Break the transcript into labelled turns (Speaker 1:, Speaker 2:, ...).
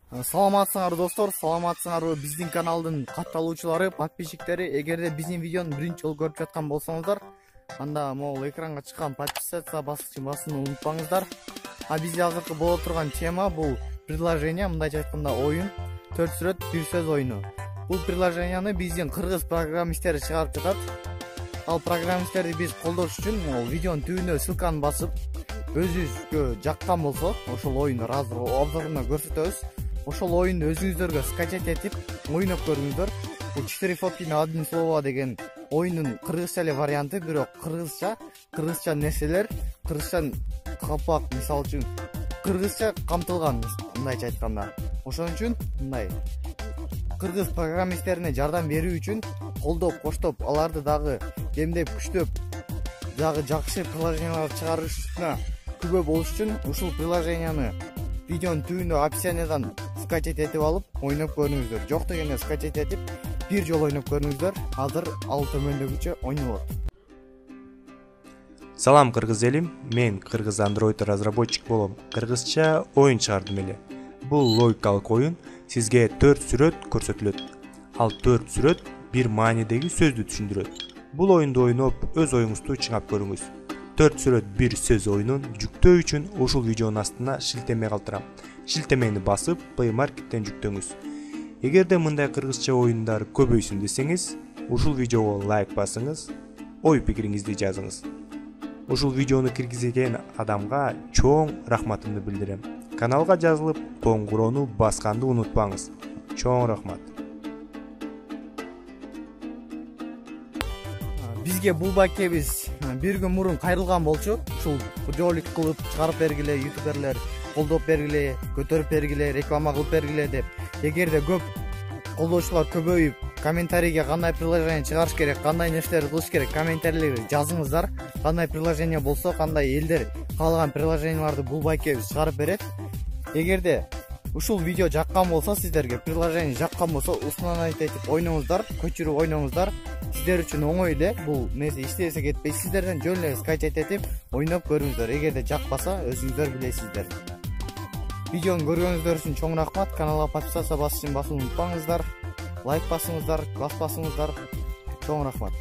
Speaker 1: Саламатсыңар достор, саламатсыңарбы биздин каналдын катталуучулары, подписчиктери. Эгерде биздин видеону биринчи жолу көрүп жаткан болсоңуздар, анда могул экранга чыккан подписаться басууну унутпаңыздар. Бизде азыркы боло турган тема бул приложение, мындайча айтканда оюн, 4 сүрөт 1 сөз оюну. Бул приложенияны биздин кыргыз программисттери чыгарып жатат. Ал программисттерди биз колдош үчүн могул видеонун түбүнө ссылканы басып, өзүңүзгө жаккан болсо, ошол оюнду азыр обзорунда көрсөтөбүз. Ошол оюнду өзүңүздөргө скачать этип, ойноп көрүңүздөр. Бул 4 фотки на одно слово деген оюндун кыргызча эле варианты, бирок кыргызча нерселер, кыргызча калпак, мисалы үчүн кыргызча камтылган, мындайча айтканда. Ошон үчүн мындай кыргыз программисттерине жардам берүү үчүн колдоп, коштоп, аларды дагы кемдеп, күчтөп, дагы жакшы приложениялар чыгарышына күбө болуш үчүн ушул приложенияны видеонун түбүндө описаниядан скачать этип алып, ойноп көрүңүздөр. Жок дегенде скачать этип, бир жолу ойноп көрүңүздөр. Азыр ал төмөндөгүчө ойнолот.
Speaker 2: Салам кыргыз элим, мен кыргыз Android разработчик болом. Кыргызча оюн чыгардым эле. Бул логикалык оюн, сизге 4 сүрөт көрсөтүлөт. Ал 4 сүрөт бир маанидеги сөздү түшүндүрөт. Бул оюнду ойноп, өз оюңузду чыңап көрүңүз. 4 сүрөт 1 сөз оюнун жүктөө үчүн ушул видеонун астына шилтеме калтырам. Шилтемени басып, Play Market'тен жүктөңүз. Эгерде мындай кыргызча оюндар көбөйсүн десеңиз, ушул видеого лайк басыңыз, ой пикириңизди жазыңыз. Ушул видеону киргизген адамга чоң рахматымды билдирем. Каналга жазылып, коңгуроону басканды унутпаңыз. Чоң рахмат.
Speaker 1: Бизге бул бакебиз бир күн мурун кайрылган болчу. Ушул ролик кылып чыгарып бергиле, ютуберлер колдоп бергиле, көтөрүп бергиле, реклама кылып бергиле деп. Эгерде көп колдоочулар көбөйүп, комментарийге кандай приложение чыгарыш керек, кандай нерселерди кылыш керек, комментарийлерди жазыңыздар. Кандай приложение болсо, кандай элдер каалаган приложенияларды бул байкебиз чыгарып берет. Эгерде ушул видео жаккан болсо, сиздерге приложение жаккан болсо, устанавливать этип ойноңуздар, көчүрүп ойноңуздар. Сиздер үчүн оңой эле, бул нерсе иштесе кетпей, сиздерден жөн эле скачать этип ойноп көрүңүздөр. Эгерде жакпаса, өзүңүздөр билесиздер. Видеону көргөнүздөр үчүн чоң рахмат. Каналга подписаться басууну унутпаңыздар. Лайк басыңыздар, класс басыңыздар. Чоң рахмат.